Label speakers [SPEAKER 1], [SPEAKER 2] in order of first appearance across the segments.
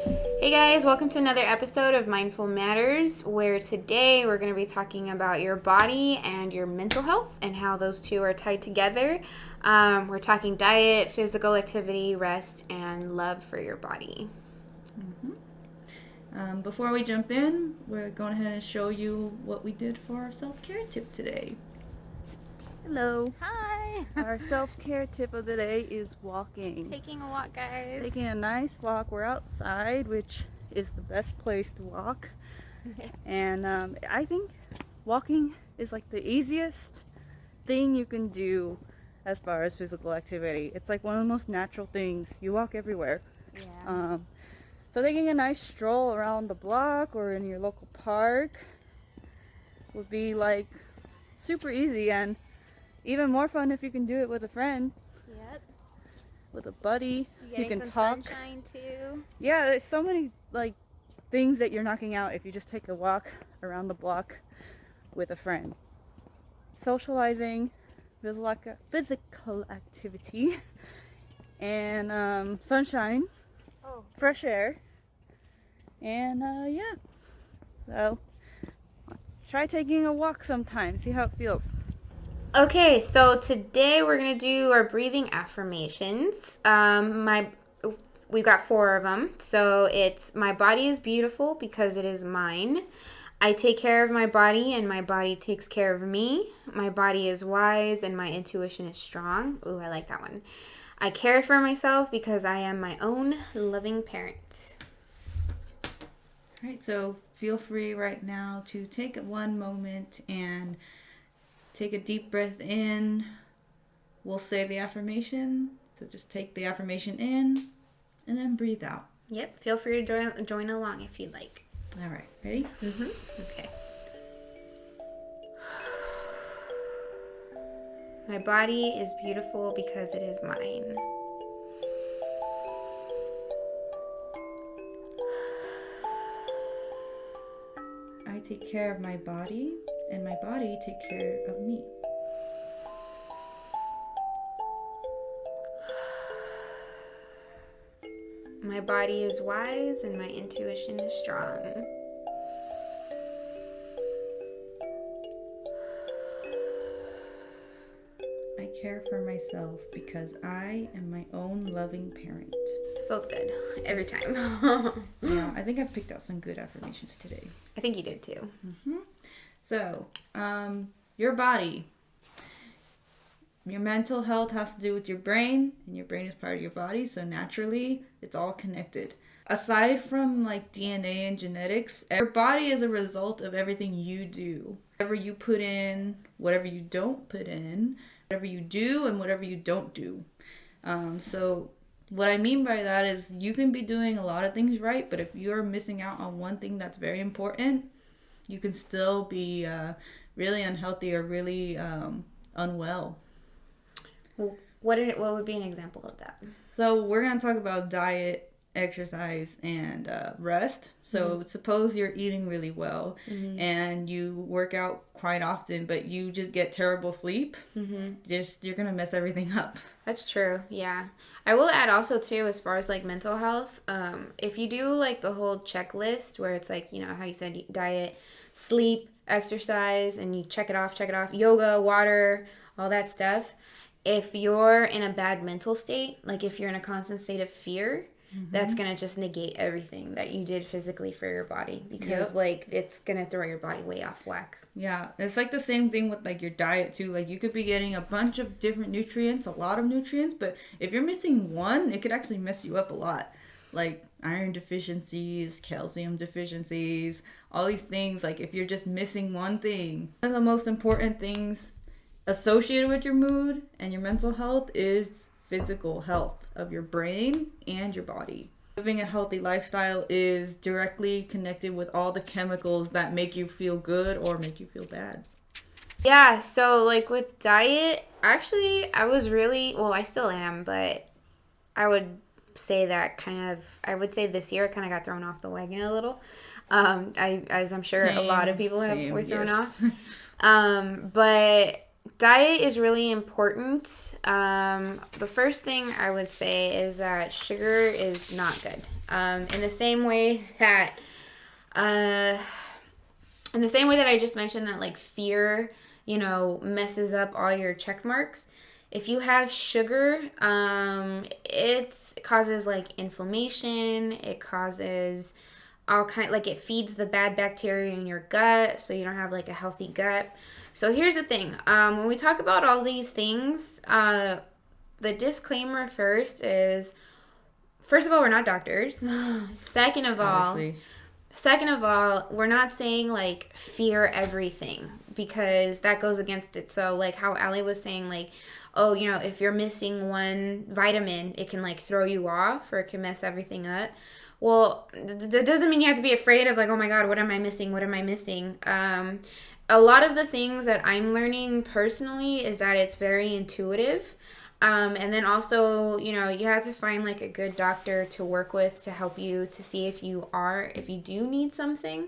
[SPEAKER 1] Hey guys, welcome to another episode of Mindful Matters, where today we're going to be talking about your body and your mental health and how those two are tied together. We're talking diet, physical activity, rest, and love for your body.
[SPEAKER 2] Before we jump in, we're going ahead and show you what we did for our self-care tip today.
[SPEAKER 3] Hello.
[SPEAKER 1] Hi!
[SPEAKER 3] Our self-care tip of the day is walking.
[SPEAKER 1] Taking a walk, guys.
[SPEAKER 3] Taking a nice walk. We're outside, which is the best place to walk. And I think walking is like the easiest thing you can do as far as physical activity. It's like one of the most natural things. You walk everywhere.
[SPEAKER 1] Yeah.
[SPEAKER 3] So taking a nice stroll around the block or in your local park would be like super easy and even more fun if you can do it with a friend,
[SPEAKER 1] Yep.
[SPEAKER 3] with a buddy.
[SPEAKER 1] You
[SPEAKER 3] can
[SPEAKER 1] some
[SPEAKER 3] talk.
[SPEAKER 1] sunshine too.
[SPEAKER 3] Yeah, there's so many like things that you're knocking out if you just take a walk around the block with a friend. Socializing, physical activity, and sunshine, fresh air, and yeah. So try taking a walk sometime. See how it feels.
[SPEAKER 1] Okay, so today we're gonna do our breathing affirmations. We've got 4 of them. So it's my body is beautiful because it is mine. I take care of my body and my body takes care of me. My body is wise and my intuition is strong. Ooh, I like that one. I care for myself because I am my own loving parent.
[SPEAKER 2] All right, so feel free right now to take one moment and take a deep breath in. We'll say the affirmation. So just take the affirmation in and then breathe out.
[SPEAKER 1] Yep, feel free to join along if you'd like.
[SPEAKER 2] All right, ready?
[SPEAKER 1] Okay. My body is beautiful because it is mine.
[SPEAKER 2] I take care of my body and my body takes care of me.
[SPEAKER 1] My body is wise and my intuition is strong.
[SPEAKER 2] I care for myself because I am my own loving parent.
[SPEAKER 1] Feels good every time.
[SPEAKER 2] Yeah, I think I've picked out some good affirmations today.
[SPEAKER 1] I think you did too.
[SPEAKER 2] So, your body. Your mental health has to do with your brain, and your brain is part of your body, so naturally, it's all connected. Aside from like DNA and genetics, your body is a result of everything you do. Whatever you put in, whatever you don't put in, whatever you do, and whatever you don't do. So what I mean by that is you can be doing a lot of things right, but if you're missing out on one thing that's very important, you can still be really unhealthy or really unwell.
[SPEAKER 1] What would be an example of that?
[SPEAKER 2] So we're going to talk about diet, exercise, and rest. So suppose you're eating really well and you work out quite often, but you just get terrible sleep. You're going to mess everything up.
[SPEAKER 1] That's true. Yeah. I will add also too, as far as like mental health, if you do like the whole checklist where it's like, you know, how you said diet, sleep, exercise, and you check it off, yoga, water, all that stuff. If you're in a bad mental state, like if you're in a constant state of fear, that's going to just negate everything that you did physically for your body because like it's going to throw your body way off whack.
[SPEAKER 2] Yeah, it's like the same thing with like your diet too. Like you could be getting a bunch of different nutrients, a lot of nutrients, but if you're missing one, it could actually mess you up a lot. Like iron deficiencies, calcium deficiencies, all these things. Like if you're just missing one thing, one of the most important things associated with your mood and your mental health is physical health of your brain and your body. Living a healthy lifestyle is directly connected with all the chemicals that make you feel good or make you feel bad.
[SPEAKER 1] Yeah, so like with diet, actually I was really, well, I still am, but I would say that I would say this year I kind of got thrown off the wagon a little. As I'm sure a lot of people were thrown off. But diet is really important. The first thing I would say is that sugar is not good. In the same way that, I just mentioned that like fear, messes up all your check marks. If you have sugar, it causes like inflammation. It causes it feeds the bad bacteria in your gut, so you don't have like a healthy gut. So here's the thing. When we talk about all these things, the disclaimer first of all, we're not doctors. Second of all,
[SPEAKER 2] Honestly.
[SPEAKER 1] we're not saying like fear everything, because that goes against it. So like how Allie was saying, like, oh, if you're missing one vitamin, it can like throw you off, or it can mess everything up. Well, that doesn't mean you have to be afraid of like, oh my God, what am I missing? What am I missing? A lot of the things that I'm learning personally is that it's very intuitive. And then also, you have to find like a good doctor to work with to help you to see if you do need something.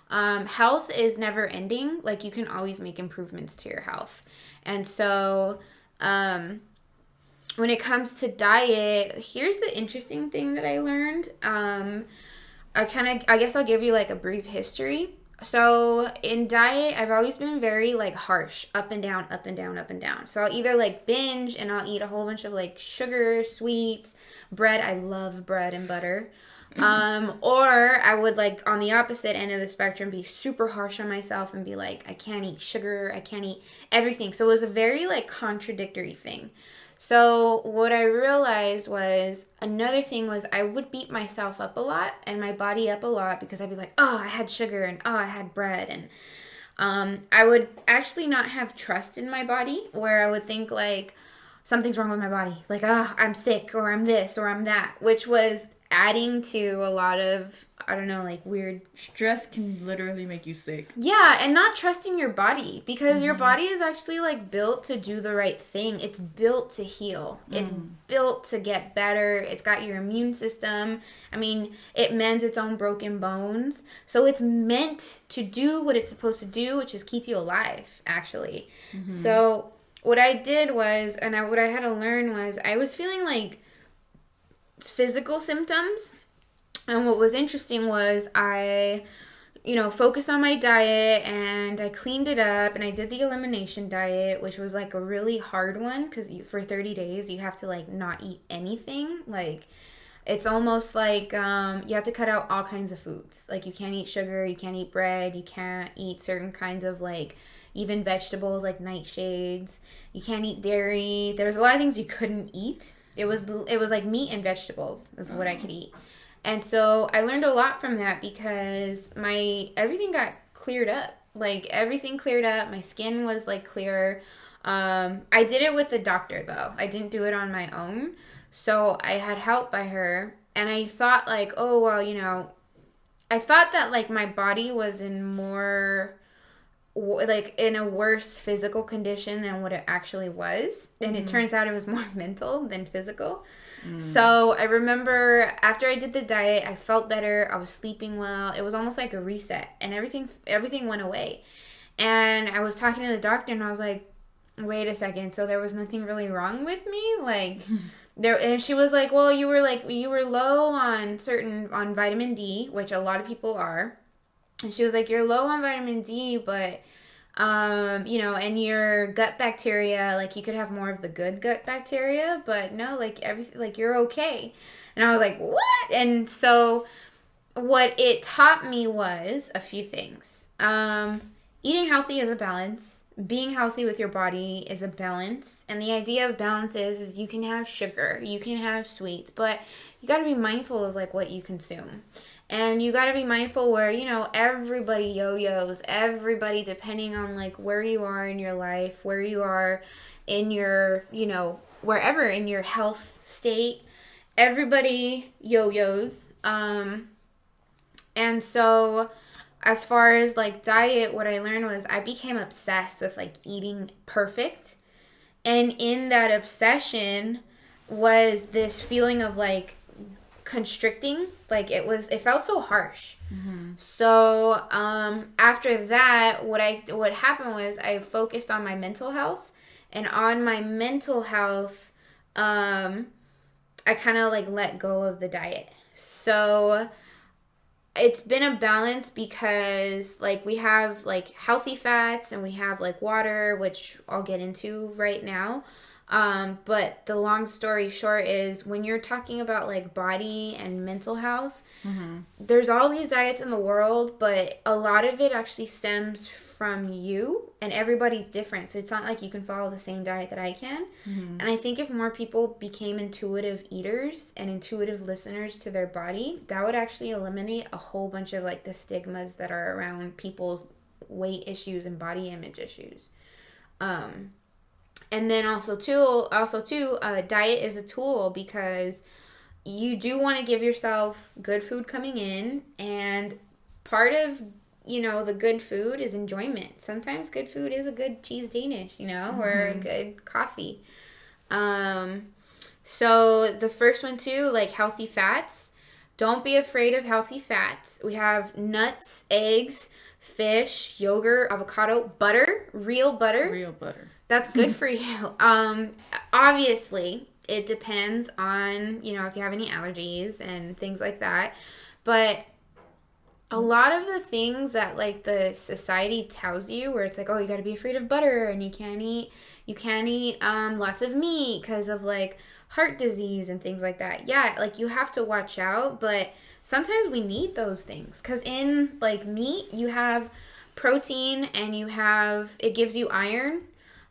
[SPEAKER 1] Health is never ending. Like, you can always make improvements to your health. And so, when it comes to diet, here's the interesting thing that I learned. I guess I'll give you like a brief history. So in diet, I've always been very like harsh, up and down, up and down, up and down. So I'll either like binge and I'll eat a whole bunch of like sugar, sweets, bread. I love bread and butter. Or I would like on the opposite end of the spectrum be super harsh on myself and be like, I can't eat sugar, I can't eat everything. So it was a very like contradictory thing. So what I realized was another thing was I would beat myself up a lot and my body up a lot, because I'd be like, oh, I had sugar, and oh, I had bread, and I would actually not have trust in my body, where I would think like something's wrong with my body, like, oh, I'm sick, or I'm this, or I'm that, which was adding to a lot of, I don't know, like weird
[SPEAKER 2] Stress can literally make you sick.
[SPEAKER 1] Yeah, and not trusting your body, because your body is actually like built to do the right thing. It's built to heal. It's built to get better. It's got your immune system. I mean, it mends its own broken bones. So it's meant to do what it's supposed to do, which is keep you alive, actually. So what I did was, what I had to learn was, I was feeling like physical symptoms. And what was interesting was I, focused on my diet, and I cleaned it up, and I did the elimination diet, which was like a really hard one, because for 30 days you have to like not eat anything. Like, it's almost like you have to cut out all kinds of foods. Like, you can't eat sugar, you can't eat bread, you can't eat certain kinds of like even vegetables like nightshades. You can't eat dairy. There was a lot of things you couldn't eat. It was like meat and vegetables is what I could eat. And so I learned a lot from that, because everything got cleared up. Like, everything cleared up. My skin was like clearer. I did it with the doctor though. I didn't do it on my own. So I had help by her. And I thought like, oh, well, I thought that like my body was in a worse physical condition than what it actually was. And it turns out it was more mental than physical. So I remember after I did the diet, I felt better. I was sleeping well. It was almost like a reset, and everything went away. And I was talking to the doctor, and I was like, wait a second. So there was nothing really wrong with me? Like, and she was like, well, you were low on vitamin D, which a lot of people are. And she was like, you're low on vitamin D, but and your gut bacteria, like, you could have more of the good gut bacteria, but no, like, everything, like, you're okay. And I was like, what? And so what it taught me was a few things. Eating healthy is a balance. Being healthy with your body is a balance. And the idea of balance is you can have sugar, you can have sweets, but you got to be mindful of like what you consume. And you got to be mindful where, everybody yo-yos, everybody, depending on like where you are in your life, where you are in your, wherever in your health state, everybody yo-yos. And so as far as like diet, what I learned was I became obsessed with like eating perfect. And in that obsession was this feeling of like constricting. Like, it felt so harsh. So after that, what happened was I focused on my mental health. And on my mental health, I kind of like let go of the diet. So it's been a balance because like we have like healthy fats and we have like water, which I'll get into right now. But the long story short is when you're talking about like body and mental health, there's all these diets in the world, but a lot of it actually stems from you, and everybody's different. So it's not like you can follow the same diet that I can. And I think if more people became intuitive eaters and intuitive listeners to their body, that would actually eliminate a whole bunch of like the stigmas that are around people's weight issues and body image issues. And then also too, diet is a tool because you do want to give yourself good food coming in, and part of the good food is enjoyment. Sometimes good food is a good cheese Danish, or a good coffee. So the first one too, like healthy fats. Don't be afraid of healthy fats. We have nuts, eggs, fish, yogurt, avocado, butter, real butter.
[SPEAKER 2] Real butter.
[SPEAKER 1] That's good for you. Obviously, it depends on, if you have any allergies and things like that. But a lot of the things that like the society tells you, where it's like, oh, you got to be afraid of butter and you can't eat lots of meat because of like heart disease and things like that. Yeah, like you have to watch out, but sometimes we need those things because in like meat, you have protein and it gives you iron.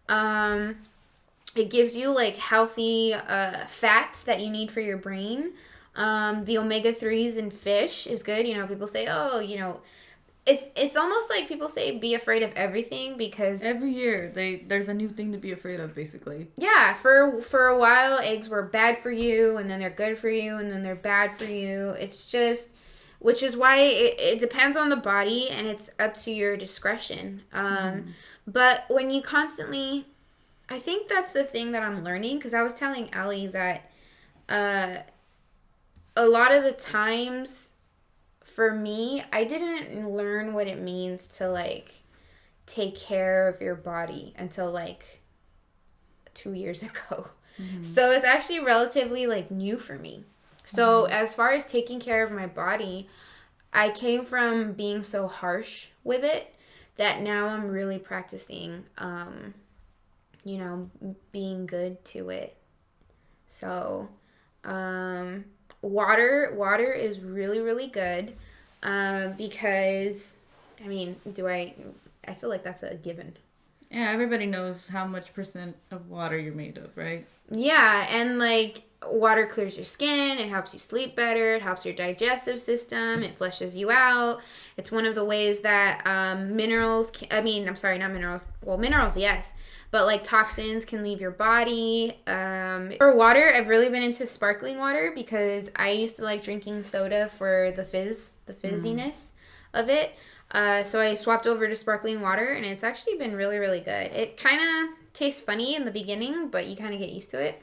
[SPEAKER 1] It gives you like healthy fats that you need for your brain. The omega-3s in fish is good. People say, oh, it's almost like people say be afraid of everything because
[SPEAKER 2] every year there's a new thing to be afraid of, basically.
[SPEAKER 1] Yeah, for a while eggs were bad for you, and then they're good for you, and then they're bad for you. It's just, which is why it depends on the body, and it's up to your discretion. But when you constantly, I think that's the thing that I'm learning, because I was telling Allie that a lot of the times for me, I didn't learn what it means to like take care of your body until like 2 years ago. So it's actually relatively like new for me. So as far as taking care of my body, I came from being so harsh with it that now I'm really practicing being good to it. So water is really, really good because I feel like that's a given.
[SPEAKER 2] Yeah, everybody knows how much percent of water you're made of, right?
[SPEAKER 1] Yeah, and like water clears your skin, it helps you sleep better, it helps your digestive system, it flushes you out. It's one of the ways that minerals, not minerals, well, minerals, yes, but like toxins can leave your body. For water, I've really been into sparkling water because I used to like drinking soda for the fizziness of it. So I swapped over to sparkling water, and it's actually been really, really good. It kind of tastes funny in the beginning, but you kind of get used to it.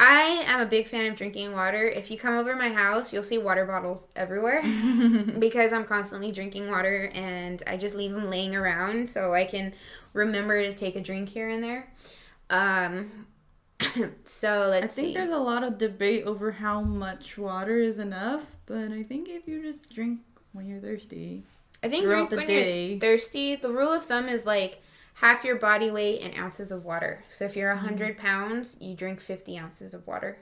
[SPEAKER 1] I am a big fan of drinking water. If you come over my house, you'll see water bottles everywhere because I'm constantly drinking water, and I just leave them laying around so I can remember to take a drink here and there. So let's see.
[SPEAKER 2] I think there's a lot of debate over how much water is enough, but I think if you just drink when you're thirsty,
[SPEAKER 1] I think
[SPEAKER 2] throughout
[SPEAKER 1] drink
[SPEAKER 2] the
[SPEAKER 1] when
[SPEAKER 2] day,
[SPEAKER 1] you're thirsty. The rule of thumb is like half your body weight in ounces of water. So if you're 100 pounds, you drink 50 ounces of water.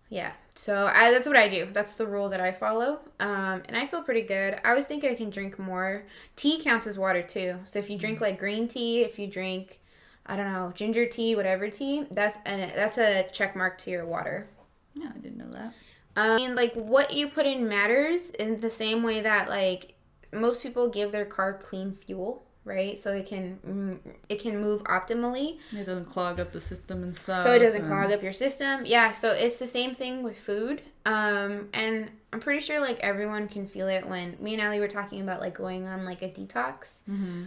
[SPEAKER 1] Yeah. So that's what I do. That's the rule that I follow. And I feel pretty good. I always think I can drink more. Tea counts as water too. So if you drink like green tea, if you drink, I don't know, ginger tea, whatever tea, that's a check mark to your water.
[SPEAKER 2] Yeah, I didn't know that.
[SPEAKER 1] Like what you put in matters in the same way that like most people give their car clean fuel, right? So it can move optimally.
[SPEAKER 2] It doesn't clog up the system and stuff.
[SPEAKER 1] So it doesn't clog up your system. Yeah, so it's the same thing with food. And I'm pretty sure like everyone can feel it when me and Allie were talking about like going on like a detox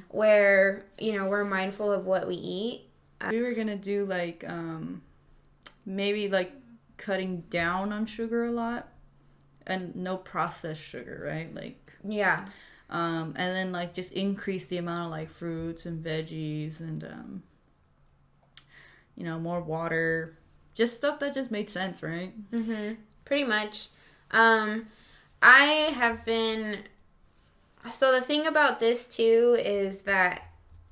[SPEAKER 1] where, we're mindful of what we eat.
[SPEAKER 2] We were going to do like maybe like cutting down on sugar a lot and no processed sugar, right? Like
[SPEAKER 1] yeah.
[SPEAKER 2] And then like just increase the amount of like fruits and veggies and more water, just stuff that just made sense, right?
[SPEAKER 1] Pretty much. I have been, so the thing about this too is that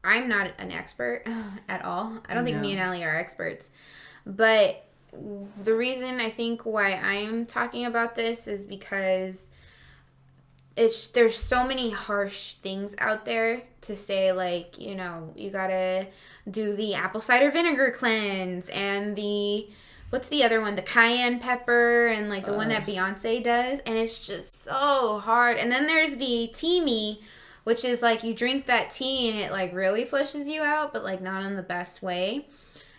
[SPEAKER 1] I'm not an expert at all. I don't think me and Ellie are experts. But the reason I think why I'm talking about this is because there's so many harsh things out there to say, like, you gotta do the apple cider vinegar cleanse and what's the other one, the cayenne pepper, and like the one that Beyonce does, and it's just so hard. And then there's the tea me, which is like you drink that tea and it like really flushes you out, but like not in the best way.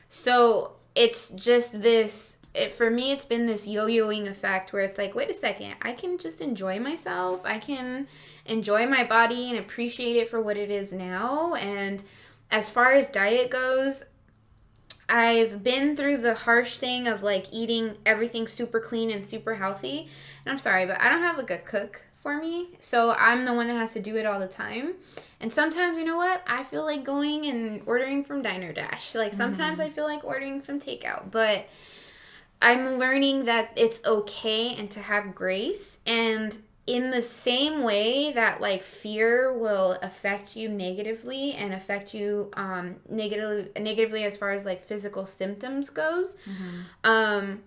[SPEAKER 1] So it's just for me, it's been this yo-yoing effect where it's like, wait a second, I can just enjoy myself. I can enjoy my body and appreciate it for what it is now. And as far as diet goes, I've been through the harsh thing of like eating everything super clean and super healthy. And I'm sorry, but I don't have like a cook for me. So I'm the one that has to do it all the time. And sometimes, you know what? I feel like going and ordering from Diner Dash. Like sometimes I feel like ordering from takeout. But I'm learning that it's okay and to have grace. And in the same way that like fear will affect you negatively and affect you negatively as far as like physical symptoms goes, the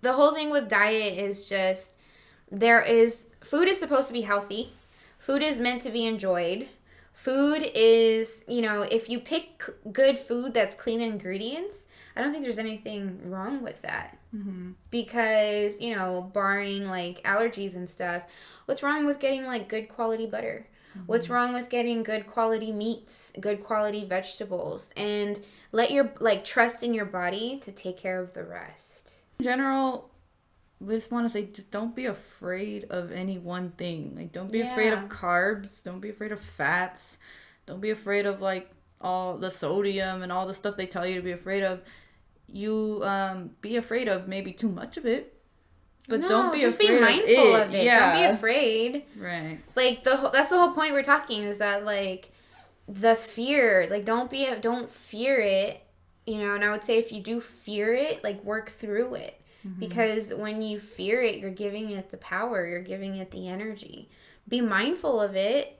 [SPEAKER 1] whole thing with diet is just food is supposed to be healthy. Food is meant to be enjoyed. Food is, if you pick good food that's clean ingredients, I don't think there's anything wrong with that. Because, barring like allergies and stuff, what's wrong with getting like good quality butter? What's wrong with getting good quality meats, good quality vegetables, and let your trust in your body to take care of the rest?
[SPEAKER 2] In general, we just want to say, just don't be afraid of any one thing. Like, don't be afraid of carbs. Don't be afraid of fats. Don't be afraid of like all the sodium and all the stuff they tell you to be afraid of. You be afraid of maybe too much of it, but don't be
[SPEAKER 1] just
[SPEAKER 2] afraid
[SPEAKER 1] be mindful of it.
[SPEAKER 2] Yeah.
[SPEAKER 1] Don't be afraid.
[SPEAKER 2] Right.
[SPEAKER 1] Like that's the whole point we're talking, is that like the fear, like don't fear it, and I would say if you do fear it, like work through it. Because when you fear it, you're giving it the power, you're giving it the energy. Be mindful of it,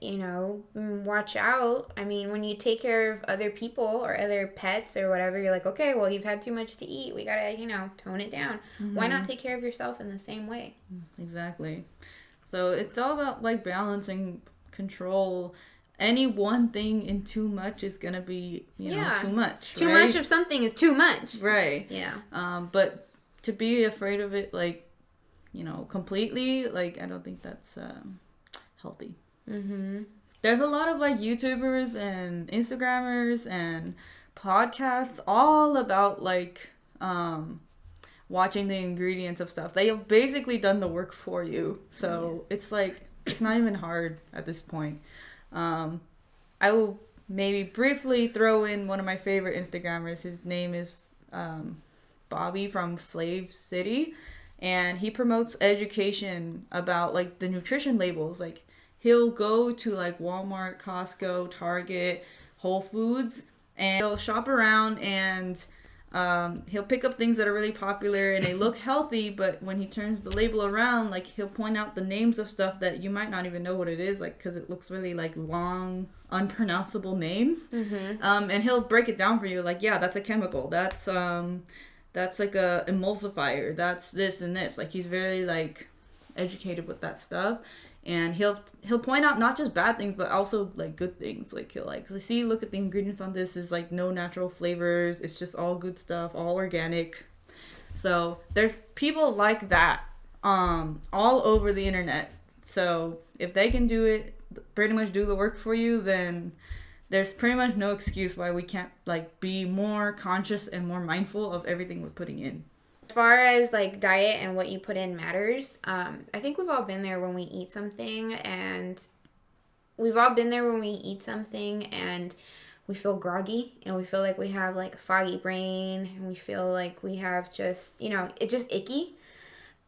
[SPEAKER 1] watch out. I mean, when you take care of other people or other pets or whatever, you're like, okay, well, you've had too much to eat. We gotta, tone it down. Why not take care of yourself in the same way?
[SPEAKER 2] Exactly. So it's all about like balancing, control. Any one thing in too much is gonna be, too much.
[SPEAKER 1] Too much of something is too much.
[SPEAKER 2] Right.
[SPEAKER 1] Yeah.
[SPEAKER 2] But to be afraid of it, like, completely, like, I don't think that's healthy. There's a lot of like YouTubers and Instagrammers and podcasts all about like watching the ingredients of stuff. They have basically done the work for you, so it's like it's not even hard at this point. I will maybe briefly throw in one of my favorite Instagrammers. His name is Bobby from Flav City, and he promotes education about like the nutrition labels. Like, he'll go to like Walmart, Costco, Target, Whole Foods, and he'll shop around and he'll pick up things that are really popular and they look healthy, but when he turns the label around, like, he'll point out the names of stuff that you might not even know what it is, like, because it looks really like long, unpronounceable name. And he'll break it down for you, like, yeah, that's a chemical, that's like a emulsifier, that's this and this. Like, he's very like educated with that stuff. And he'll point out not just bad things, but also like good things. Like, he'll like, see, look at the ingredients on this. Is like no natural flavors. It's just all good stuff, all organic. So there's people like that all over the internet. So if they can do it, pretty much do the work for you, then there's pretty much no excuse why we can't like be more conscious and more mindful of everything we're putting in.
[SPEAKER 1] As far as like diet and what you put in matters, I think we've all been there when we eat something, and we feel groggy and we feel like we have like a foggy brain and we feel like we have just, it's just icky.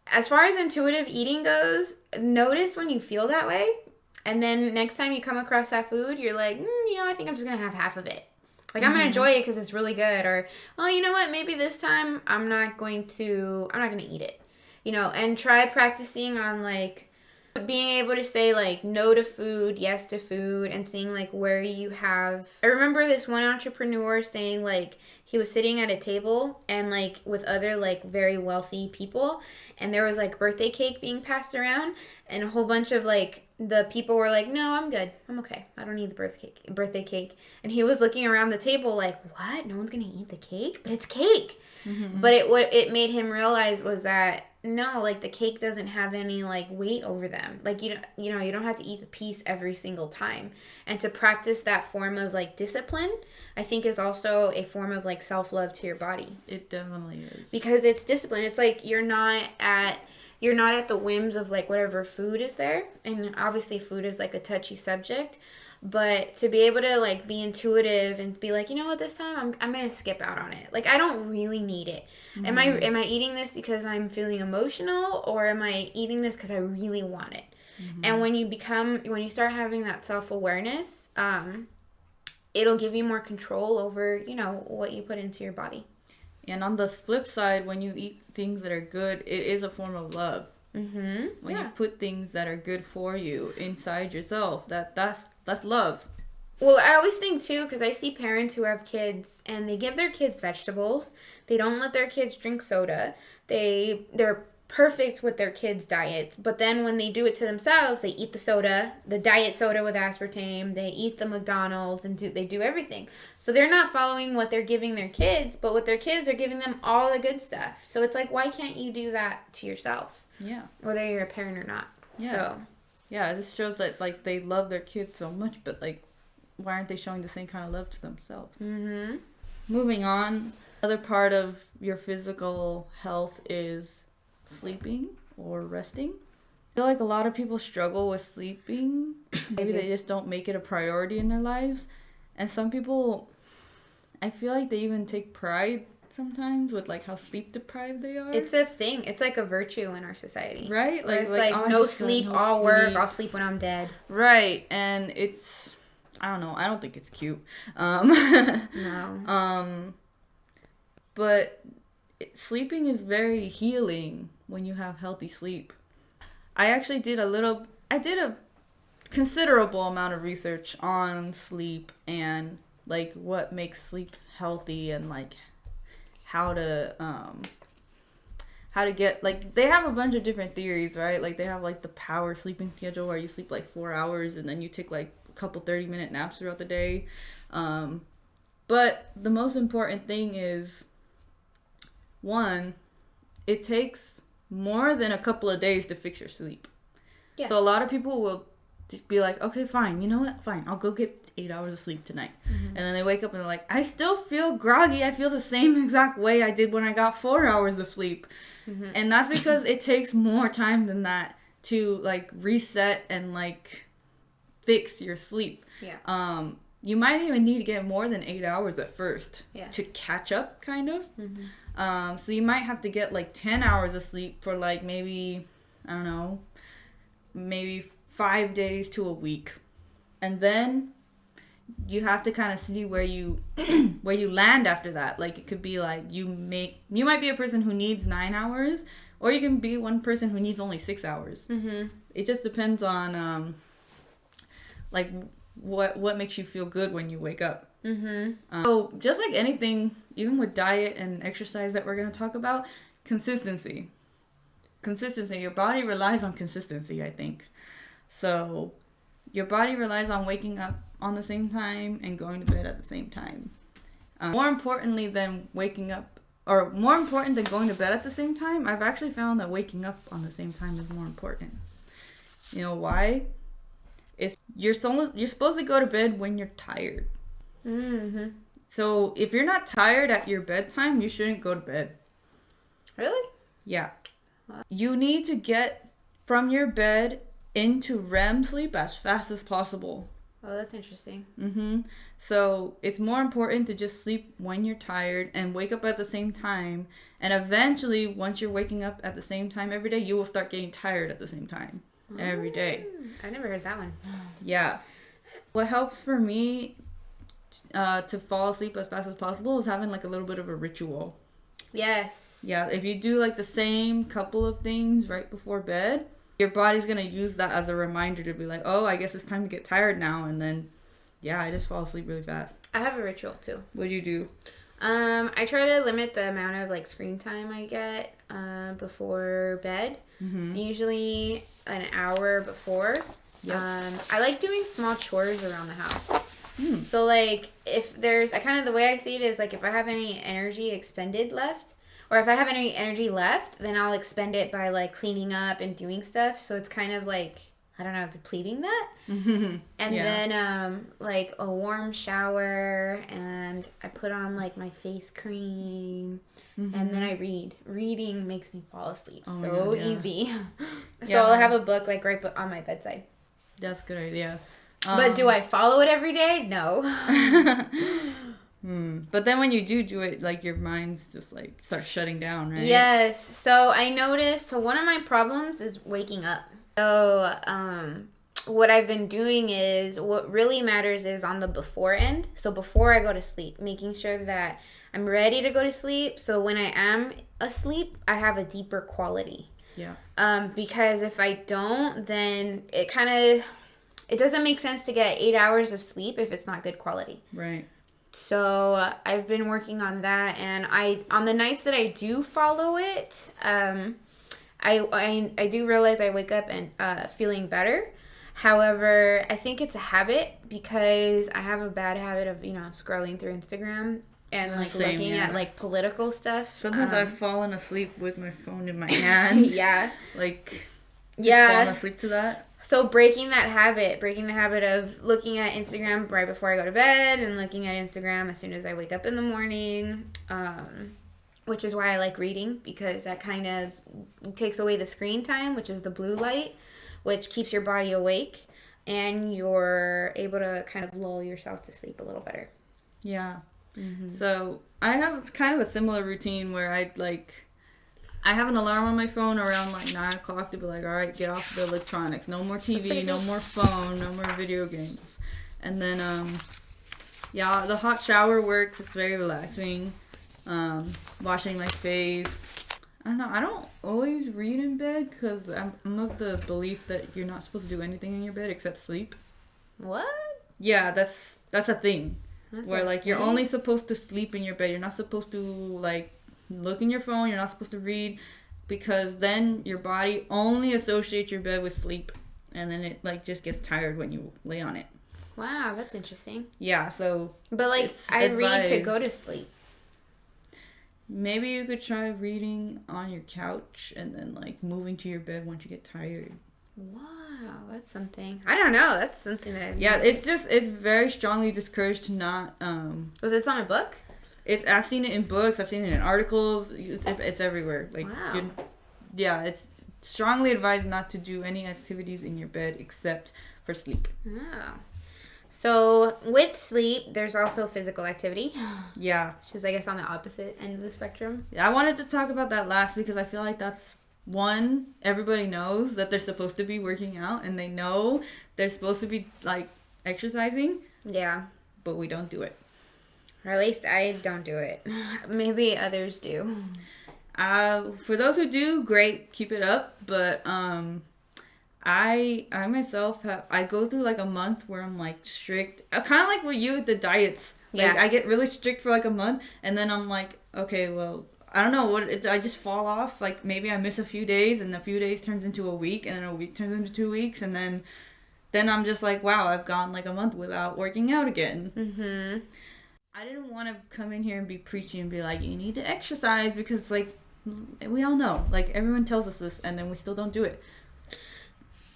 [SPEAKER 1] As far as intuitive eating goes, notice when you feel that way. And then next time you come across that food, you're like, I think I'm just going to have half of it. Like, I'm going to enjoy it because it's really good. Or, oh, you know what? Maybe this time I'm not going to eat it. And try practicing on, like, being able to say, like, no to food, yes to food, and seeing, like, where you have... I remember this one entrepreneur saying, like, he was sitting at a table and, like, with other, like, very wealthy people, and there was, like, birthday cake being passed around, and a whole bunch of, like, the people were like, no, I'm good. I'm okay. I don't need the birthday cake. And he was looking around the table like, what? No one's going to eat the cake? But it's cake. Mm-hmm. But what it made him realize was that, no, like, the cake doesn't have any, like, weight over them. Like, you don't have to eat the piece every single time. And to practice that form of, like, discipline, I think is also a form of, like, self-love to your body.
[SPEAKER 2] It definitely is.
[SPEAKER 1] Because it's discipline. It's like you're not at the whims of, like, whatever food is there. And obviously food is, like, a touchy subject. But to be able to, like, be intuitive and be like, you know what, this time I'm going to skip out on it. Like, I don't really need it. Mm-hmm. Am I eating this because I'm feeling emotional, or am I eating this because I really want it? Mm-hmm. And when you start having that self-awareness, it'll give you more control over, what you put into your body. And
[SPEAKER 2] on the flip side, when you eat things that are good, it is a form of love. Mm-hmm. When you put things that are good for you inside yourself, that's love.
[SPEAKER 1] Well, I always think, too, because I see parents who have kids, and they give their kids vegetables. They don't let their kids drink soda. They're perfect with their kids' diets. But then when they do it to themselves, they eat the soda, the diet soda with aspartame. They eat the McDonald's, and they do everything. So they're not following what they're giving their kids, but with their kids, they're giving them all the good stuff. So it's like, why can't you do that to yourself?
[SPEAKER 2] Yeah.
[SPEAKER 1] Whether you're a parent or not.
[SPEAKER 2] Yeah.
[SPEAKER 1] So.
[SPEAKER 2] Yeah, this shows that, like, they love their kids so much, but, like, why aren't they showing the same kind of love to themselves? Mm-hmm. Moving on, another part of your physical health is sleeping or resting. I feel like a lot of people struggle with sleeping. Maybe they just don't make it a priority in their lives. And some people, I feel like they even take pride sometimes with, like, how sleep deprived they are.
[SPEAKER 1] It's a thing. It's like a virtue in our society.
[SPEAKER 2] Right?
[SPEAKER 1] Like it's like, no sleep, I'll work, I'll sleep when I'm dead.
[SPEAKER 2] Right. And it's, I don't know, I don't think it's cute.
[SPEAKER 1] No.
[SPEAKER 2] But sleeping is very healing when you have healthy sleep. I actually did a considerable amount of research on sleep and, like, what makes sleep healthy, and, like, how to get, like, they have a bunch of different theories, right? Like, they have, like, the power sleeping schedule where you sleep, like, 4 hours and then you take, like, a couple 30-minute naps throughout the day. But the most important thing is, one, it takes more than a couple of days to fix your sleep. Yeah. So a lot of people will be like, okay, fine, you know what? Fine, I'll go get 8 hours of sleep tonight. Mm-hmm. And then they wake up and they're like, I still feel groggy. I feel the same exact way I did when I got 4 hours of sleep. Mm-hmm. And that's because it takes more time than that to, like, reset and, like, fix your sleep. Yeah. You might even need to get more than 8 hours at first to catch up, kind of. Mm-hmm. So you might have to get, like, 10 hours of sleep for, like, maybe, I don't know, maybe 5 days to a week. And then you have to kind of see where you land after that. Like, it could be like you might be a person who needs 9 hours, or you can be one person who needs only 6 hours. Mm-hmm. It just depends on like what makes you feel good when you wake up. Mm-hmm. So just like anything, even with diet and exercise that we're going to talk about, consistency. Your body relies on consistency, I think. So your body relies on waking up on the same time and going to bed at the same time. More important than going to bed at the same time, I've actually found that waking up on the same time is more important. You know why? You're supposed to go to bed when you're tired. Mm-hmm. So if you're not tired at your bedtime, you shouldn't go to bed.
[SPEAKER 1] Really?
[SPEAKER 2] Yeah. You need to get from your bed into REM sleep as fast as possible.
[SPEAKER 1] Oh, that's interesting.
[SPEAKER 2] Mm-hmm. So it's more important to just sleep when you're tired and wake up at the same time. And eventually, once you're waking up at the same time every day, you will start getting tired at the same time. every day.
[SPEAKER 1] I never heard that one.
[SPEAKER 2] Yeah. What helps for me to fall asleep as fast as possible is having like a little bit of a ritual.
[SPEAKER 1] Yes.
[SPEAKER 2] Yeah, if you do like the same couple of things right before bed, your body's going to use that as a reminder to be like, oh, I guess it's time to get tired now. And then, yeah, I just fall asleep really fast.
[SPEAKER 1] I have a ritual too.
[SPEAKER 2] What do you do?
[SPEAKER 1] I try to limit the amount of like screen time I get before bed.
[SPEAKER 2] Mm-hmm.
[SPEAKER 1] It's usually an hour before.
[SPEAKER 2] Yep.
[SPEAKER 1] I like doing small chores around the house. So like if there's, the way I see it is like if I have any energy expended left, or if I have any energy left, then I'll expend it by like cleaning up and doing stuff. So it's kind of like, I don't know, depleting that.
[SPEAKER 2] Mm-hmm.
[SPEAKER 1] And then like a warm shower, and I put on like my face cream, and then I read. Reading makes me fall asleep easy. So I'll have a book like right on my bedside.
[SPEAKER 2] That's a good idea.
[SPEAKER 1] But do I follow it every day? No.
[SPEAKER 2] But then when you do it, like your mind's just like starts shutting down, right?
[SPEAKER 1] Yes. So I noticed, so one of my problems is waking up. So what I've been doing is, what really matters is on the before end. So before I go to sleep, making sure that I'm ready to go to sleep. So when I am asleep, I have a deeper quality.
[SPEAKER 2] Yeah.
[SPEAKER 1] Because if I don't, then it doesn't make sense to get 8 hours of sleep if it's not good quality.
[SPEAKER 2] Right.
[SPEAKER 1] So I've been working on that, and on the nights that I do follow it, I do realize I wake up and feeling better. However, I think it's a habit because I have a bad habit of scrolling through Instagram and like looking at like political stuff.
[SPEAKER 2] Sometimes I've fallen asleep with my phone in my hand.
[SPEAKER 1] Yeah.
[SPEAKER 2] Like.
[SPEAKER 1] Yeah.
[SPEAKER 2] Fallen asleep to that.
[SPEAKER 1] So breaking the habit of looking at Instagram right before I go to bed and looking at Instagram as soon as I wake up in the morning, which is why I like reading, because that kind of takes away the screen time, which is the blue light, which keeps your body awake, and you're able to kind of lull yourself to sleep a little better.
[SPEAKER 2] Yeah. Mm-hmm. So I have kind of a similar routine where I have an alarm on my phone around like 9 o'clock to be like, all right, get off the electronics. No more TV, no more phone, no more video games. And then, the hot shower works. It's very relaxing. Washing my face. I don't know. I don't always read in bed because I'm of the belief that you're not supposed to do anything in your bed except sleep.
[SPEAKER 1] What?
[SPEAKER 2] Yeah, that's a thing. Where like you're only supposed to sleep in your bed. You're not supposed to like look in your phone. You're not supposed to read, because then your body only associates your bed with sleep, and then it like just gets tired when you lay on it.
[SPEAKER 1] Wow, that's interesting.
[SPEAKER 2] Yeah, so
[SPEAKER 1] but like I read to go to sleep.
[SPEAKER 2] Maybe you could try reading on your couch and then like moving to your bed once you get tired.
[SPEAKER 1] Wow, that's something. I don't know. That's something that
[SPEAKER 2] it's very strongly discouraged to not.
[SPEAKER 1] Was this on a book?
[SPEAKER 2] I've seen it in books. I've seen it in articles. It's everywhere. Like,
[SPEAKER 1] wow.
[SPEAKER 2] It's strongly advised not to do any activities in your bed except for sleep.
[SPEAKER 1] Oh. So with sleep, there's also physical activity.
[SPEAKER 2] Yeah.
[SPEAKER 1] Which is, I guess, on the opposite end of the spectrum.
[SPEAKER 2] Yeah, I wanted to talk about that last because I feel like that's one, everybody knows that they're supposed to be working out, and they know they're supposed to be like exercising.
[SPEAKER 1] Yeah.
[SPEAKER 2] But we don't do it.
[SPEAKER 1] Or at least I don't do it. Maybe others do.
[SPEAKER 2] For those who do, great, keep it up. But I myself I go through like a month where I'm like strict, kind of like with you with the diets. Like,
[SPEAKER 1] yeah.
[SPEAKER 2] I get really strict for like a month, and then I'm like, okay, well, I don't know I just fall off. Like maybe I miss a few days, and a few days turns into a week, and then a week turns into 2 weeks, and then I'm just like, wow, I've gone like a month without working out again.
[SPEAKER 1] Mm-hmm.
[SPEAKER 2] I didn't want to come in here and be preachy and be like, you need to exercise, because like we all know, like everyone tells us this, and then we still don't do it.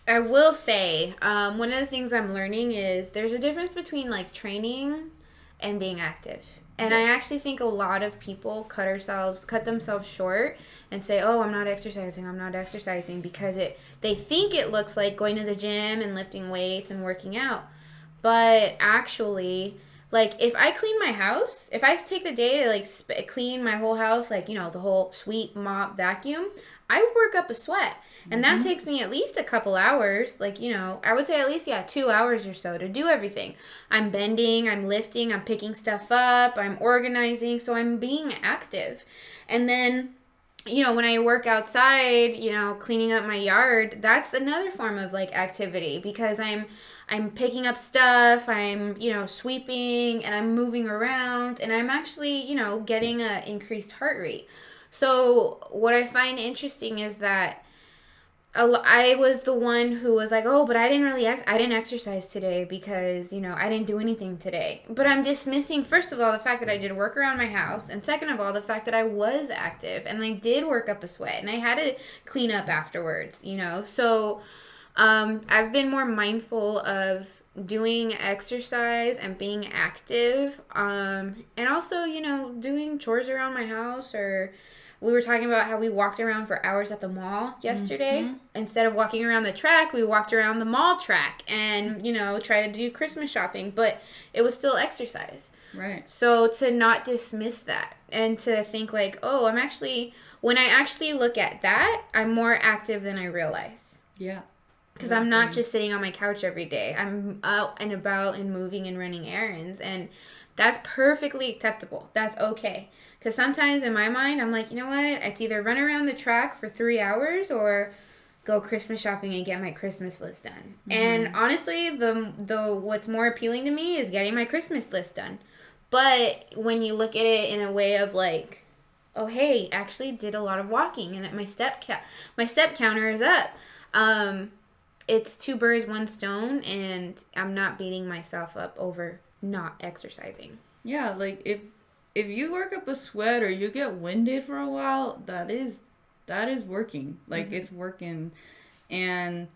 [SPEAKER 1] I will say, one of the things I'm learning is there's a difference between like training and being active. And yes. I actually think a lot of people cut themselves short and say, oh, I'm not exercising, because they think it looks like going to the gym and lifting weights and working out. But actually, like, if I clean my house, if I take the day to, like, clean my whole house, like, the whole sweep, mop, vacuum, I work up a sweat. And that takes me at least a couple hours, like, I would say at least, 2 hours or so to do everything. I'm bending, I'm lifting, I'm picking stuff up, I'm organizing, so I'm being active. And then, when I work outside, cleaning up my yard, that's another form of, like, activity because I'm picking up stuff, I'm, sweeping, and I'm moving around, and I'm actually, getting a increased heart rate. So what I find interesting is that I was the one who was like, oh, but I didn't exercise today because, I didn't do anything today. But I'm dismissing, first of all, the fact that I did work around my house. And second of all, the fact that I was active and I did work up a sweat and I had to clean up afterwards, So I've been more mindful of doing exercise and being active. And also, doing chores around my house or... We were talking about how we walked around for hours at the mall yesterday. Mm-hmm. Instead of walking around the track, we walked around the mall track and, tried to do Christmas shopping. But it was still exercise.
[SPEAKER 2] Right.
[SPEAKER 1] So to not dismiss that and to think like, oh, when I actually look at that, I'm more active than I realize.
[SPEAKER 2] Yeah.
[SPEAKER 1] Because I'm not just sitting on my couch every day. I'm out and about and moving and running errands. And that's perfectly acceptable. That's okay. Because sometimes in my mind, I'm like, you know what? It's either run around the track for 3 hours or go Christmas shopping and get my Christmas list done. Mm-hmm. And honestly, the what's more appealing to me is getting my Christmas list done. But when you look at it in a way of like, oh, hey, actually did a lot of walking and my step counter is up. It's 2 birds, 1 stone, and I'm not beating myself up over not exercising.
[SPEAKER 2] Yeah, like if you work up a sweat or you get winded for a while, that is working. Like, mm-hmm. It's working. And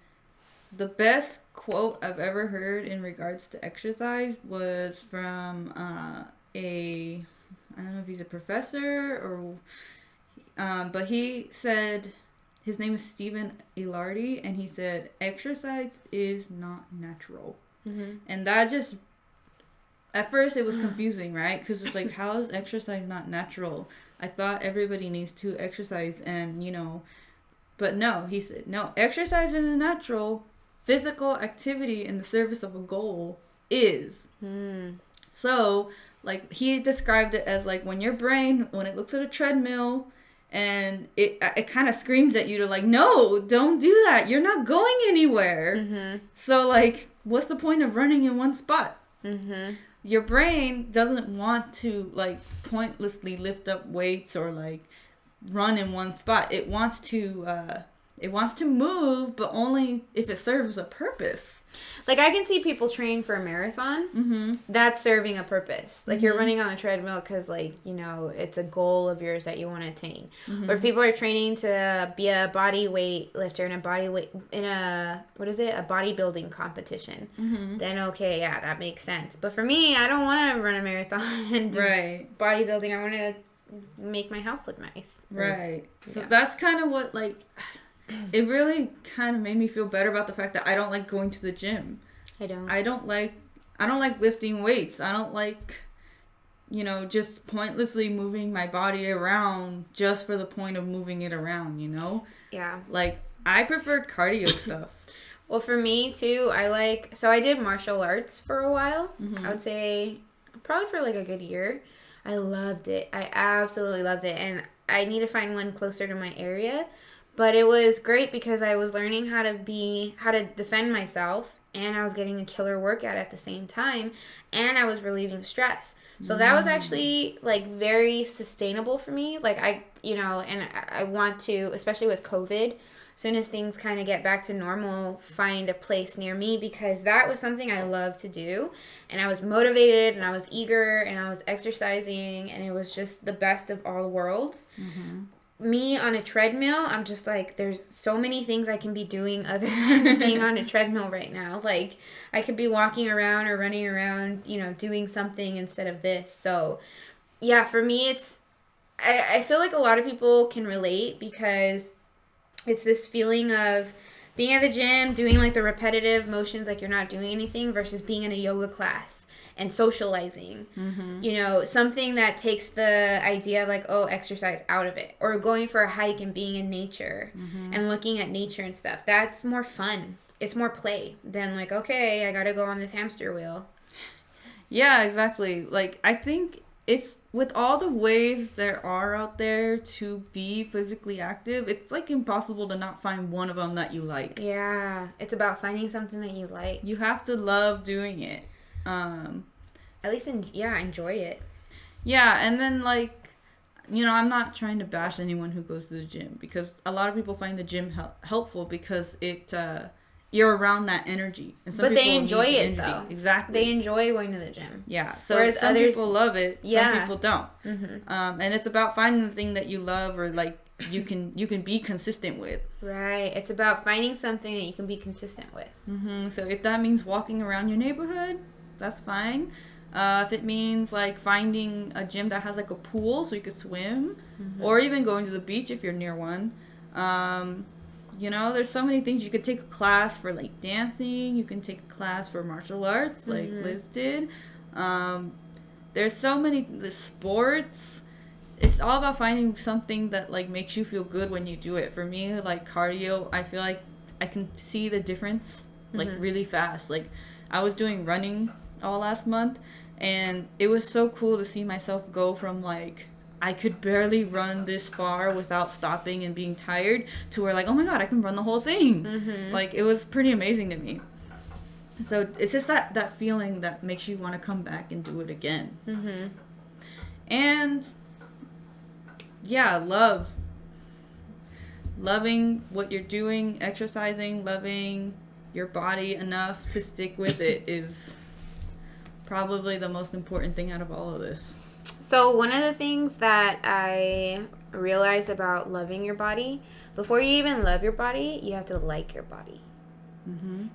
[SPEAKER 2] the best quote I've ever heard in regards to exercise was from I don't know if he's a professor or, but he said, his name is Stephen Ilardi, and he said, exercise is not natural. Mm-hmm. And that just... At first, it was confusing, right? Because it's like, how is exercise not natural? I thought everybody needs to exercise and, But no, he said, no, exercise is a natural. Physical activity in the service of a goal is. So, like, he described it as, like, when your brain, when it looks at a treadmill and it kind of screams at you to, like, no, don't do that. You're not going anywhere. Mm-hmm. So, like, what's the point of running in one spot? Mm-hmm. Your brain doesn't want to, like, pointlessly lift up weights or, like, run in one spot. It wants to move, but only if it serves a purpose.
[SPEAKER 1] Like, I can see people training for a marathon. Mm-hmm. That's serving a purpose. Like, mm-hmm. You're running on a treadmill because, like, it's a goal of yours that you want to attain. Mm-hmm. Or if people are training to be a body weight lifter in a bodybuilding competition, mm-hmm. then okay, yeah, that makes sense. But for me, I don't want to run a marathon and do bodybuilding. I want to make my house look nice.
[SPEAKER 2] Right. So that's kind of what, like... It really kind of made me feel better about the fact that I don't like going to the gym. I don't like lifting weights. I don't like, just pointlessly moving my body around just for the point of moving it around, Yeah. Like, I prefer cardio stuff.
[SPEAKER 1] Well, for me, too, I did martial arts for a while. Mm-hmm. I would say probably for, like, a good year. I loved it. I absolutely loved it. And I need to find one closer to my area. But it was great because I was learning how to defend myself, and I was getting a killer workout at the same time, and I was relieving stress. So that was actually, like, very sustainable for me. Like, and I want to, especially with COVID, as soon as things kind of get back to normal, find a place near me, because that was something I love to do. And I was motivated, and I was eager, and I was exercising, and it was just the best of all worlds. Mm-hmm. Me on a treadmill, I'm just like, there's so many things I can be doing other than being on a treadmill right now. Like, I could be walking around or running around, doing something instead of this. So, yeah, for me, I feel like a lot of people can relate because it's this feeling of being at the gym, doing, like, the repetitive motions like you're not doing anything versus being in a yoga class and socializing. You know, something that takes the idea of like, oh, exercise out of it, or going for a hike and being in nature and looking at nature and stuff. That's more fun. It's more play than like, okay, I gotta go on this hamster wheel.
[SPEAKER 2] Yeah, exactly. Like, I think it's with all the ways there are out there to be physically active, it's like impossible to not find one of them that you like.
[SPEAKER 1] Yeah, it's about finding something that you like.
[SPEAKER 2] You have to love doing it.
[SPEAKER 1] At least, enjoy it.
[SPEAKER 2] Yeah, and then like, you know, I'm not trying to bash anyone who goes to the gym, because a lot of people find the gym helpful because it you're around that energy, and
[SPEAKER 1] some but people they enjoy it though.
[SPEAKER 2] Exactly,
[SPEAKER 1] they enjoy going to the gym.
[SPEAKER 2] Yeah, so whereas some people love it, some people don't. And it's about finding the thing that you love, or like you can be consistent with.
[SPEAKER 1] Right, it's about finding something that you can be consistent with.
[SPEAKER 2] So if that means walking around your neighborhood, that's fine. If it means like finding a gym that has like a pool so you could swim, or even going to the beach if you're near one. You know, there's so many things. You could take a class for like dancing. You can take a class for martial arts like Liz did. There's so many the sports. It's all about finding something that like makes you feel good when you do it. For me, like cardio, I feel like I can see the difference like really fast. Like I was doing running all last month, and it was so cool to see myself go from like I could barely run this far without stopping and being tired to where like, oh my god, I can run the whole thing. Like it was pretty amazing to me. So it's just that feeling that makes you want to come back and do it again. And yeah, loving what you're doing, exercising, loving your body enough to stick with it is probably the most important thing out of all of this.
[SPEAKER 1] So one of the things that I realized about loving your body, before you even love your body, you have to like your body.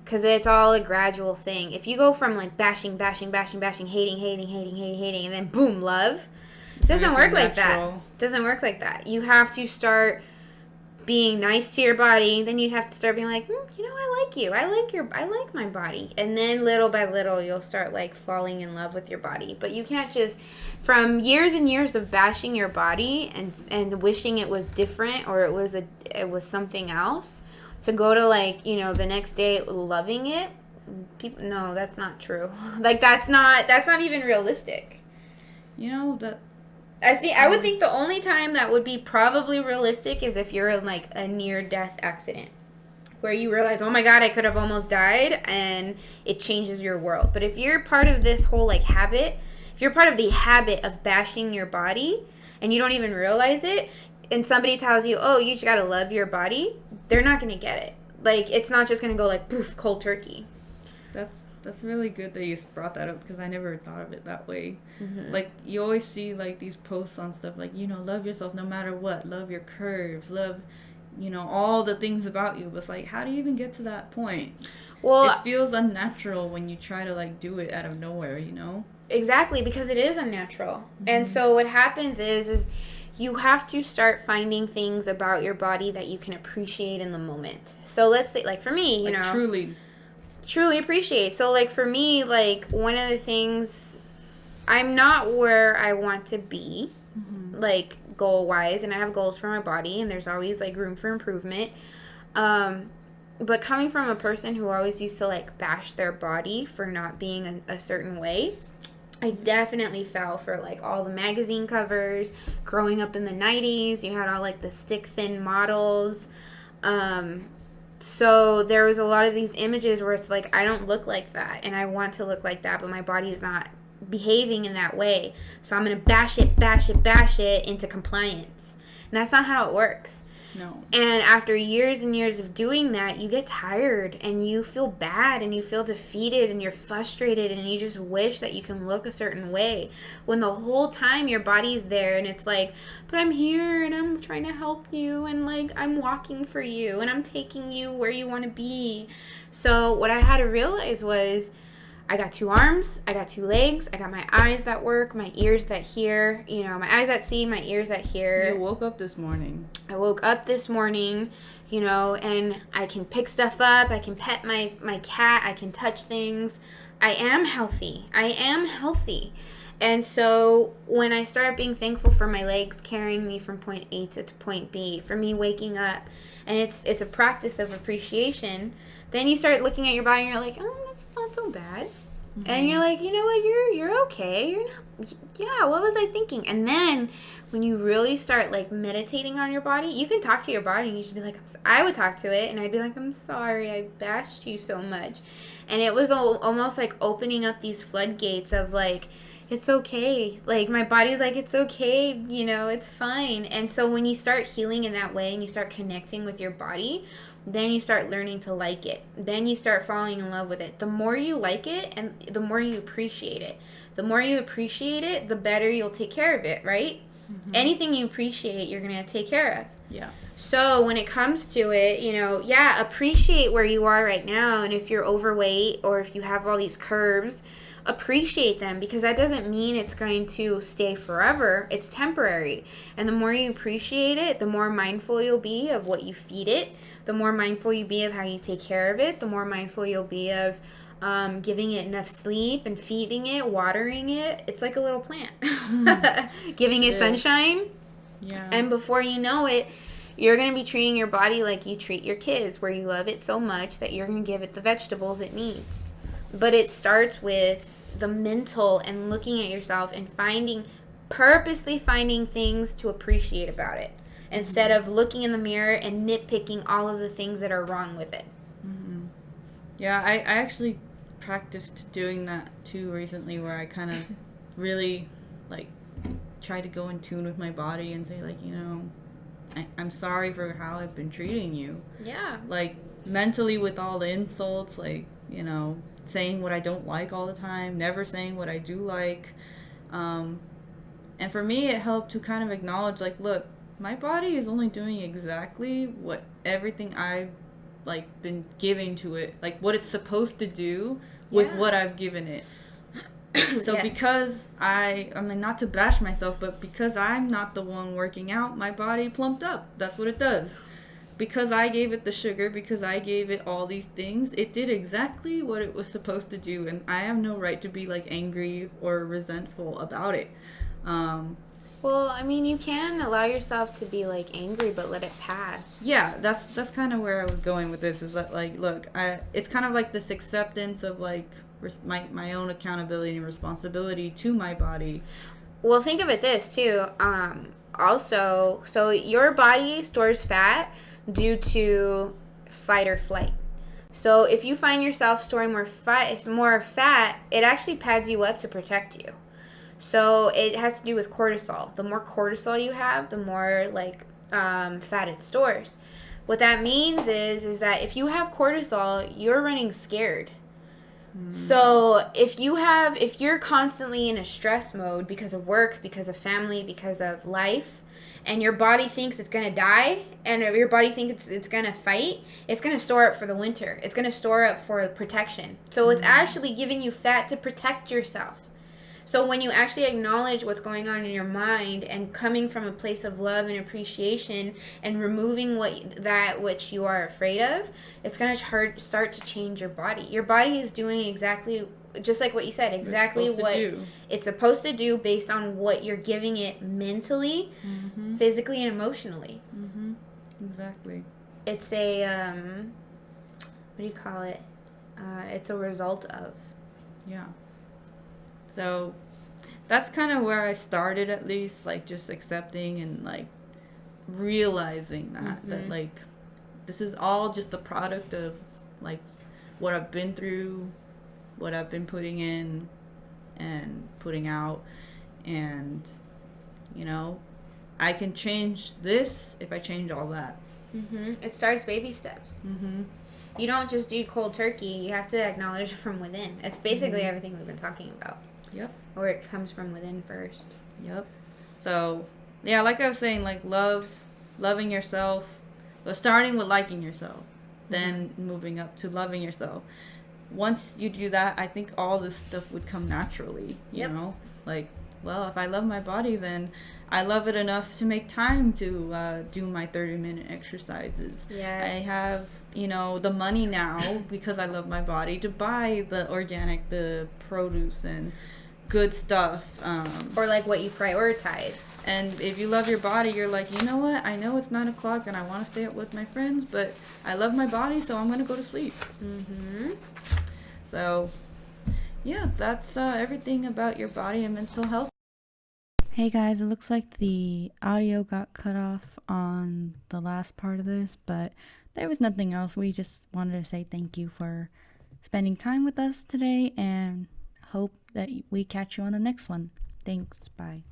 [SPEAKER 1] Because it's all a gradual thing. If you go from like bashing, hating, and then boom, love, it doesn't work like that. Doesn't work like that. You have to start being nice to your body, then you have to start being like, you know, I like you. I like my body. And then little by little, you'll start like falling in love with your body. But you can't just, from years and years of bashing your body and wishing it was different or it was something else, to go to like, you know, the next day loving it. People, no, that's not true. Like that's not even realistic.
[SPEAKER 2] You know that.
[SPEAKER 1] I would think the only time that would be probably realistic is if you're in like a near-death accident where you realize, oh my god, I could have almost died, and it changes your world. But if you're part of this whole like habit, if you're part of the habit of bashing your body and you don't even realize it, and somebody tells you, oh, you just gotta love your body, they're not gonna get it. Like, it's not just gonna go like poof, cold turkey.
[SPEAKER 2] That's really good that you brought that up, because I never thought of it that way. Like, you always see, like, these posts on stuff like, you know, love yourself no matter what. Love your curves. Love, you know, all the things about you. But it's like, how do you even get to that point? Well, it feels unnatural when you try to, like, do it out of nowhere, you know?
[SPEAKER 1] Exactly, because it is unnatural. And so what happens is you have to start finding things about your body that you can appreciate in the moment. So let's say, like, for me, you know. Truly appreciate. So like for me, like one of the things, I'm not where I want to be, like goal wise, and I have goals for my body, and there's always like room for improvement. But coming from a person who always used to like bash their body for not being a certain way, I definitely fell for like all the magazine covers. Growing up in the 90s, you had all like the stick thin models. So there was a lot of these images where it's like, I don't look like that, and I want to look like that, but my body is not behaving in that way. So I'm going to bash it into compliance. And that's not how it works.
[SPEAKER 2] No.
[SPEAKER 1] And after years and years of doing that, you get tired and you feel bad and you feel defeated and you're frustrated and you just wish that you can look a certain way, when the whole time your body's there and it's like, but I'm here and I'm trying to help you and like I'm walking for you and I'm taking you where you want to be. So what I had to realize was, I got 2 arms, I got 2 legs, I got my eyes that work, my ears that hear, you know, my eyes that see, my ears that hear.
[SPEAKER 2] You woke up this morning.
[SPEAKER 1] I woke up this morning, you know, and I can pick stuff up, I can pet my cat, I can touch things. I am healthy. I am healthy. And so when I start being thankful for my legs carrying me from point A to point B, for me waking up, and it's a practice of appreciation, then you start looking at your body and you're like, oh, this is not so bad. Mm-hmm. And you're like, you know what, you're okay. You're not, yeah, what was I thinking? And then when you really start like meditating on your body, you can talk to your body and you just be like, I would talk to it and I'd be like, I'm sorry, I bashed you so much. And it was almost like opening up these floodgates of like, it's okay. Like, my body's like, it's okay. You know, it's fine. And so when you start healing in that way and you start connecting with your body, then you start learning to like it. Then you start falling in love with it. The more you like it and the more you appreciate it. The more you appreciate it, the better you'll take care of it, right? Mm-hmm. Anything you appreciate, you're going to take care of.
[SPEAKER 2] Yeah.
[SPEAKER 1] So when it comes to it, you know, yeah, appreciate where you are right now. And if you're overweight or if you have all these curves, appreciate them, because that doesn't mean it's going to stay forever. It's temporary. And the more you appreciate it, the more mindful you'll be of what you feed it, the more mindful you be of how you take care of it, the more mindful you'll be of giving it enough sleep and feeding it, watering it. It's like a little plant. Giving it sunshine.
[SPEAKER 2] Yeah.
[SPEAKER 1] And before you know it, you're going to be treating your body like you treat your kids, where you love it so much that you're going to give it the vegetables it needs. But it starts with the mental and looking at yourself and purposely finding things to appreciate about it, instead of looking in the mirror and nitpicking all of the things that are wrong with it.
[SPEAKER 2] Mm-hmm. Yeah, I actually practiced doing that too recently, where I kind of really like try to go in tune with my body and say, like, you know, I'm sorry for how I've been treating you.
[SPEAKER 1] Yeah.
[SPEAKER 2] Like, mentally, with all the insults, like, you know, saying what I don't like all the time, never saying what I do like. And for me, it helped to kind of acknowledge, like, look, my body is only doing exactly what everything I've, like, been giving to it, like, what it's supposed to do with what I've given it. So yes. Because I mean, not to bash myself, but because I'm not the one working out, my body plumped up. That's what it does. Because I gave it the sugar, because I gave it all these things, it did exactly what it was supposed to do, and I have no right to be, like, angry or resentful about it.
[SPEAKER 1] Well, I mean, you can allow yourself to be, like, angry, but let it pass.
[SPEAKER 2] Yeah, that's kind of where I was going with this, is that, like, look, it's kind of like this acceptance of, like, my own accountability and responsibility to my body.
[SPEAKER 1] Well, think of it this, too. Also, so your body stores fat due to fight or flight. So if you find yourself storing more fat, it actually pads you up to protect you. So it has to do with cortisol. The more cortisol you have, the more like fat it stores. What that means is that if you have cortisol, you're running scared. So if you're constantly in a stress mode because of work, because of family, because of life, and your body thinks it's going to die, and your body thinks it's going to fight, it's going to store up for the winter. It's going to store up for protection. So it's actually giving you fat to protect yourself. So when you actually acknowledge what's going on in your mind and coming from a place of love and appreciation and removing which you are afraid of, it's going to start to change your body. Your body is doing exactly, just like what you said, exactly what it's supposed to do based on what you're giving it mentally, physically, and emotionally.
[SPEAKER 2] Exactly.
[SPEAKER 1] It's a, what do you call it? It's a result of.
[SPEAKER 2] Yeah. So that's kind of where I started, at least, like, just accepting and, like, realizing that like, this is all just a product of, like, what I've been through, what I've been putting in and putting out, and, you know, I can change this if I change all that.
[SPEAKER 1] It starts baby steps. You don't just do cold turkey. You have to acknowledge from within. It's basically everything we've been talking about.
[SPEAKER 2] Yep.
[SPEAKER 1] Or it comes from within first.
[SPEAKER 2] Yep. So, yeah, like I was saying, like, loving yourself, but starting with liking yourself, then moving up to loving yourself. Once you do that, I think all this stuff would come naturally, you know? Like, well, if I love my body, then I love it enough to make time to do my 30-minute exercises.
[SPEAKER 1] Yes.
[SPEAKER 2] I have, the money now because I love my body to buy the organic, the produce and good stuff.
[SPEAKER 1] Or like what you prioritize.
[SPEAKER 2] And if you love your body, you're like, you know what? I know it's 9 o'clock and I want to stay up with my friends, but I love my body, so I'm going to go to sleep.
[SPEAKER 1] Mm-hmm.
[SPEAKER 2] So, yeah, that's everything about your body and mental health. Hey guys, it looks like the audio got cut off on the last part of this, but there was nothing else. We just wanted to say thank you for spending time with us today and hope that we catch you on the next one. Thanks. Bye.